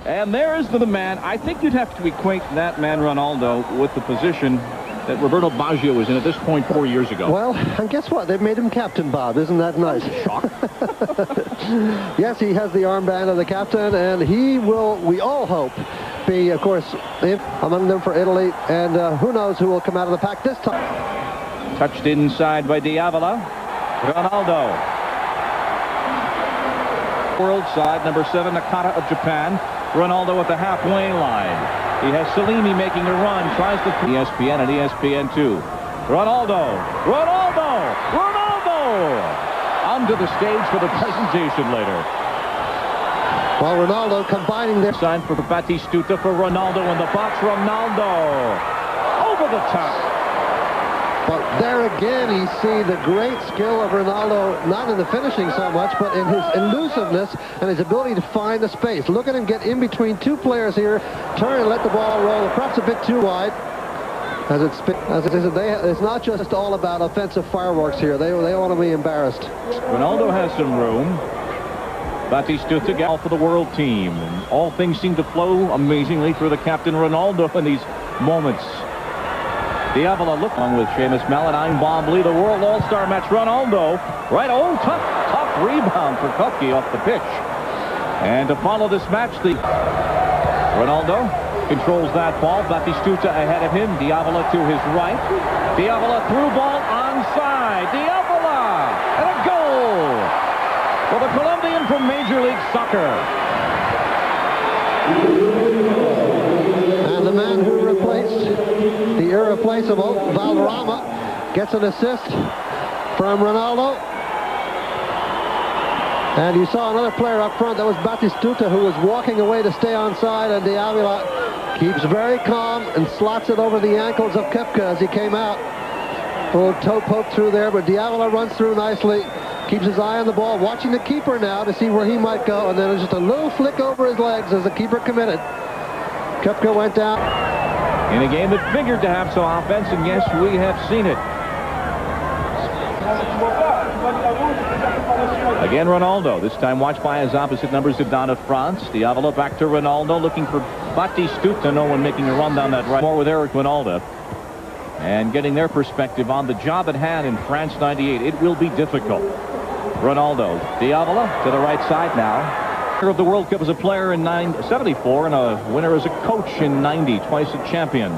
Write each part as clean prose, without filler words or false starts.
And there's the man. I think you'd have to equate that man, Ronaldo, with the position that Roberto Baggio was in at this point 4 years ago. Well, and guess what? They've made him captain, Bob. Isn't that nice? Shock. Yes, he has the armband of the captain, and he will, we all hope, be, of course, among them for Italy. And who knows who will come out of the pack this time. Touched inside by Diavola. Ronaldo. World side, number 7, Nakata of Japan. Ronaldo at the halfway line. He has Salimi making a run, tries to ESPN and ESPN2. Ronaldo! Onto the stage for the presentation later. Well, Ronaldo combining their sign for Batistuta for Ronaldo in the box. Ronaldo over the top. But there again, you see the great skill of Ronaldo, not in the finishing so much, but in his elusiveness and his ability to find the space. Look at him get in between two players here, turn and let the ball roll, perhaps a bit too wide. As it is, it's not just all about offensive fireworks here. They want to be embarrassed. Ronaldo has some room. Batistuta gal for the world team. And all things seem to flow amazingly for the captain Ronaldo in these moments. Diavola look along with Seamus Malin, Bombly, the World All-Star match. Ronaldo, right, tough rebound for Kufke off the pitch. And to follow this match, Ronaldo controls that ball. Batistuta ahead of him. Diavola to his right. Diavola through ball onside. Diavola and a goal for the Colombian from Major League Soccer. And the man who replaced the irreplaceable Valderrama gets an assist from Ronaldo. And you saw another player up front. That was Batistuta, who was walking away to stay onside, and Diavola keeps very calm and slots it over the ankles of Koepka as he came out. A little toe poke through there, but Diavola runs through nicely, keeps his eye on the ball, watching the keeper now to see where he might go, and then just a little flick over his legs as the keeper committed. Koepka went down. In a game that figured to have some offense, and yes, we have seen it. Again, Ronaldo, this time watched by his opposite number, Zidane of France. Diavola back to Ronaldo, looking for Batistuta. No one making a run down that right. More with Eric Ronaldo. And getting their perspective on the job at hand in France 98. It will be difficult. Ronaldo, Diavola to the right side now. Of the World Cup as a player in 74 and a winner as a coach in 90, twice a champion.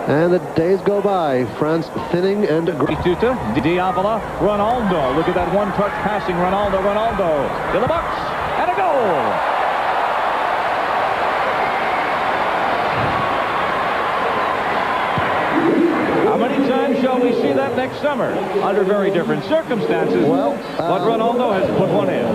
And the days go by. France thinning and Batistuta, Diavola, Ronaldo. Look at that one-touch passing. Ronaldo to the box and a goal. How many times shall we see that next summer under very different circumstances? Well, but Ronaldo has put one in.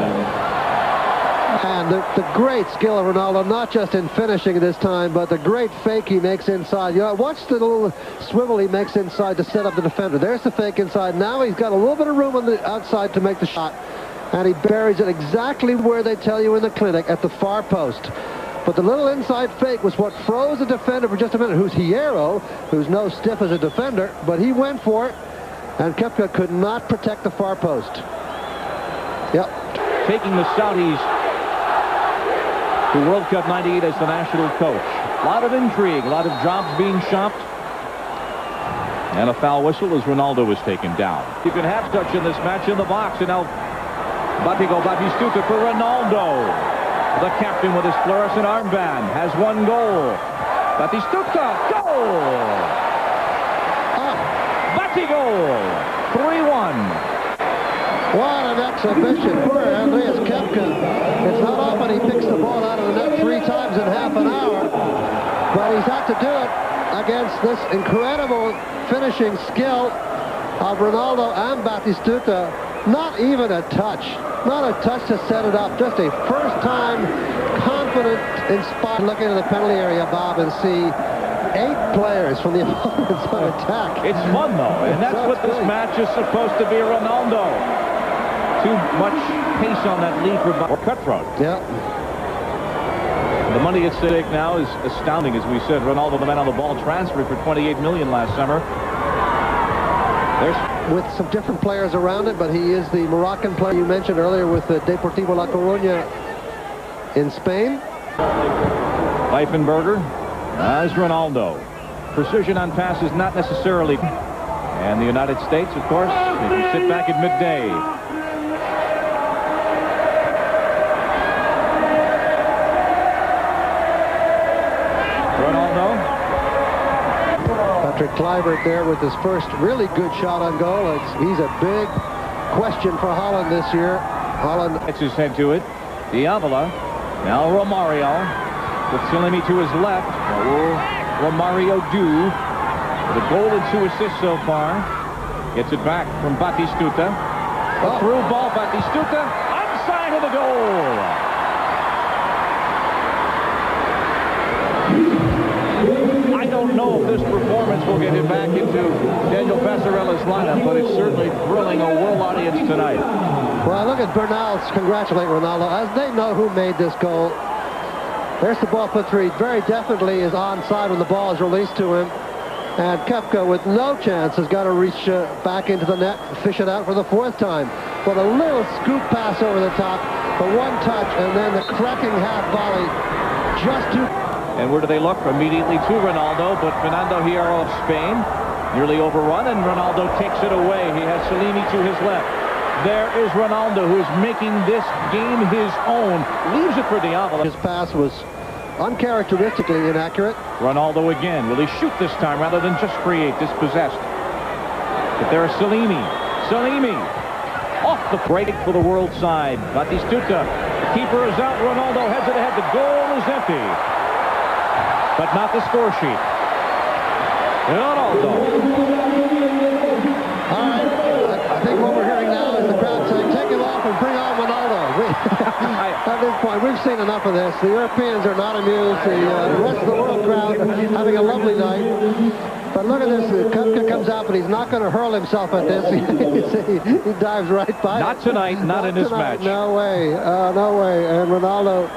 And the great skill of Ronaldo, not just in finishing this time, but the great fake he makes inside. You know, watch the little swivel he makes inside to set up the defender. There's the fake inside. Now he's got a little bit of room on the outside to make the shot. And he buries it exactly where they tell you in the clinic, at the far post. But the little inside fake was what froze the defender for just a minute, who's Hierro, who's no stiff as a defender, but he went for it, and Koepka could not protect the far post. Yep. Taking the Saudis to World Cup 98 as the national coach. A lot of intrigue, a lot of jobs being shopped. And a foul whistle as Ronaldo was taken down. You can have touch in this match in the box, and now Batistuta for Ronaldo. The captain with his fluorescent armband has one goal. Batistuta, goal! Bati goal! 3-1. What an exhibition for Andreas Koepka. It's not often he picks the ball out of the net 3 times in half an hour, but he's had to do it against this incredible finishing skill of Ronaldo and Batistuta. Not even a touch. Not a touch to set it up. Just a first-time, confident, inspired look into the penalty area, Bob, and see 8 players from the opponents on attack. It's fun, though, and that's what this match is supposed to be. Ronaldo. Too much pace on that lead for cutthroat. Yeah. The money at stake now is astounding, as we said. Ronaldo, the man on the ball, transferred for $28 million last summer. With some different players around it, but he is the Moroccan player you mentioned earlier with the Deportivo La Coruña in Spain. Leifenberger as Ronaldo. Precision on passes not necessarily. And the United States, of course, they can sit back at midday. Ronaldo. Patrick Kluivert there with his first really good shot on goal. He's a big question for Holland this year. Holland gets his head to it. Diavola. Now Romario. With Salimi to his left. What will Romario do? With a goal and 2 assists so far. Gets it back from Batistuta. A through ball. Batistuta. Onside of the goal. I don't know if this performance will get him back into Daniel Passarella's lineup, but it's certainly thrilling a world audience tonight. Well, look at Bernal congratulate Ronaldo as they know who made this goal. There's the ball put through. He very definitely is onside when the ball is released to him. And Koepka, with no chance, has got to reach back into the net, fish it out for the 4th time. But a little scoop pass over the top, the one touch, and then the cracking half volley just to... And where do they look? Immediately to Ronaldo, but Fernando Hierro of Spain nearly overrun, and Ronaldo takes it away. He has Salimi to his left. There is Ronaldo, who is making this game his own. Leaves it for Diavola. His pass was uncharacteristically inaccurate. Ronaldo again. Will he shoot this time rather than just create, dispossessed? But there's Salimi. Salimi off the break for the world side. Batistuta. The keeper is out. Ronaldo heads it ahead. The goal is empty. But not the score sheet. Ronaldo. All right. I think what we're hearing now is the crowd saying, take him off and bring on Ronaldo. At this point, we've seen enough of this. The Europeans are not amused. The rest of the world crowd having a lovely night. But look at this. Koepka comes out, but he's not going to hurl himself at this. He dives right by Not it. Tonight, not in this match. No way. No way. And Ronaldo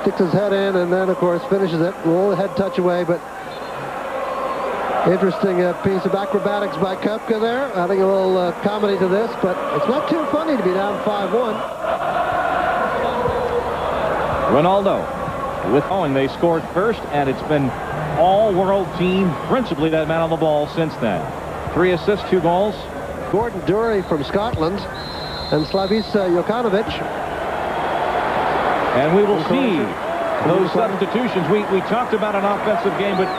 sticks his head in and then, of course, finishes it. A little head touch away, but interesting piece of acrobatics by Koepka there. Adding a little comedy to this, but it's not too funny to be down 5-1. Ronaldo with Owen. They scored first, and it's been all-world team, principally that man on the ball since then. 3 assists, 2 goals. Gordon Dury from Scotland and Slavis Jokanovic. And we will see those substitutions. We talked about an offensive game, but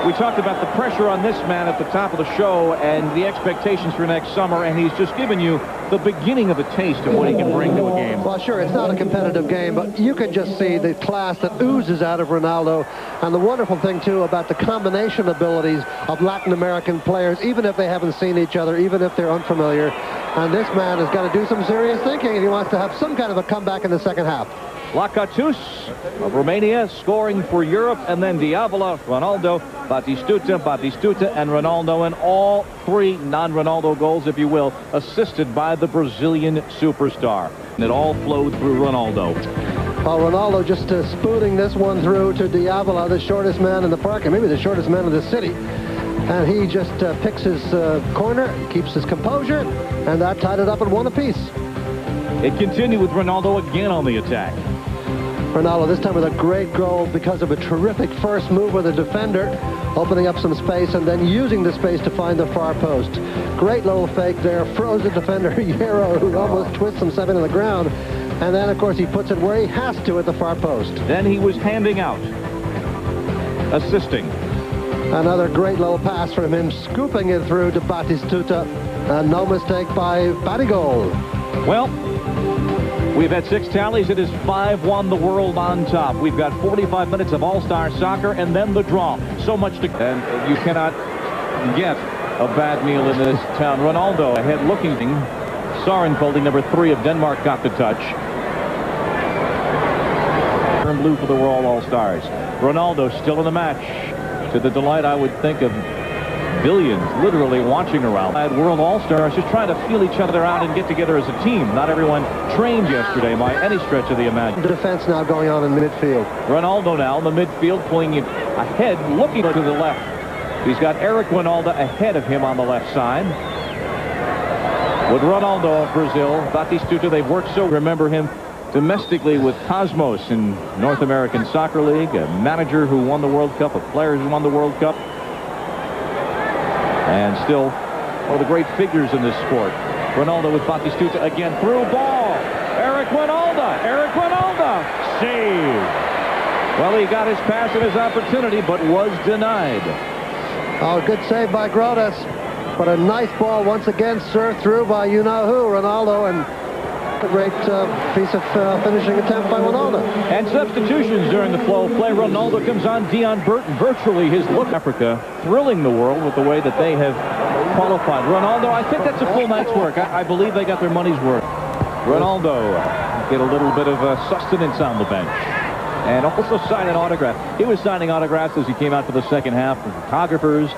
we talked about the pressure on this man at the top of the show and the expectations for next summer, and he's just given you the beginning of a taste of what he can bring to a game. Well, sure, it's not a competitive game, but you can just see the class that oozes out of Ronaldo, and the wonderful thing, too, about the combination abilities of Latin American players, even if they haven't seen each other, even if they're unfamiliar. And this man has got to do some serious thinking if he wants to have some kind of a comeback in the second half. Lakatus of Romania scoring for Europe, and then Diavola, Ronaldo, Batistuta, and Ronaldo, and all 3 non-Ronaldo goals, if you will, assisted by the Brazilian superstar. And it all flowed through Ronaldo. Well, Ronaldo just spooning this one through to Diavola, the shortest man in the park, and maybe the shortest man in the city. And he just picks his corner, keeps his composure, and that tied it up at 1 apiece. It continued with Ronaldo again on the attack. Ronaldo this time with a great goal because of a terrific first move with the defender, opening up some space and then using the space to find the far post. Great little fake there, froze the defender, Hierro, who almost twists himself into the ground. And then, of course, he puts it where he has to at the far post. Then he was handing out, assisting. Another great little pass from him, scooping it through to Batistuta. And no mistake by Batigol. Well, we've had 6 tallies. It is 5-1, the world on top. We've got 45 minutes of all-star soccer and then the draw. So much to... And you cannot get a bad meal in this town. Ronaldo ahead looking. Sorenkolding, number 3 of Denmark, got the touch. Turn blue for the World All-Stars. Ronaldo still in the match. To the delight, I would think, of billions literally watching around. World All-Stars just trying to feel each other out and get together as a team. Not everyone trained yesterday by any stretch of the imagination. The defense now going on in midfield. Ronaldo now in the midfield, pulling it ahead, looking to the left. He's got Eric Ronaldo ahead of him on the left side. With Ronaldo of Brazil, Batistuta, they've worked so. Remember him domestically with Cosmos in North American Soccer League, a manager who won the World Cup, a player who won the World Cup, and still one of the great figures in this sport. Ronaldo with Batistuta again, through ball. Eric Ronaldo, save. Well, he got his pass and his opportunity, but was denied. Oh, good save by Grodas. But a nice ball once again served through by you-know-who, Ronaldo, and a great piece of finishing attempt by Ronaldo. And substitutions during the flow of play. Ronaldo comes on, Dion Burton, virtually his look. Africa thrilling the world with the way that they have qualified. Ronaldo, I think that's a full night's work. I believe they got their money's worth. Ronaldo get a little bit of sustenance on the bench. And also sign an autograph. He was signing autographs as he came out for the second half. Photographers.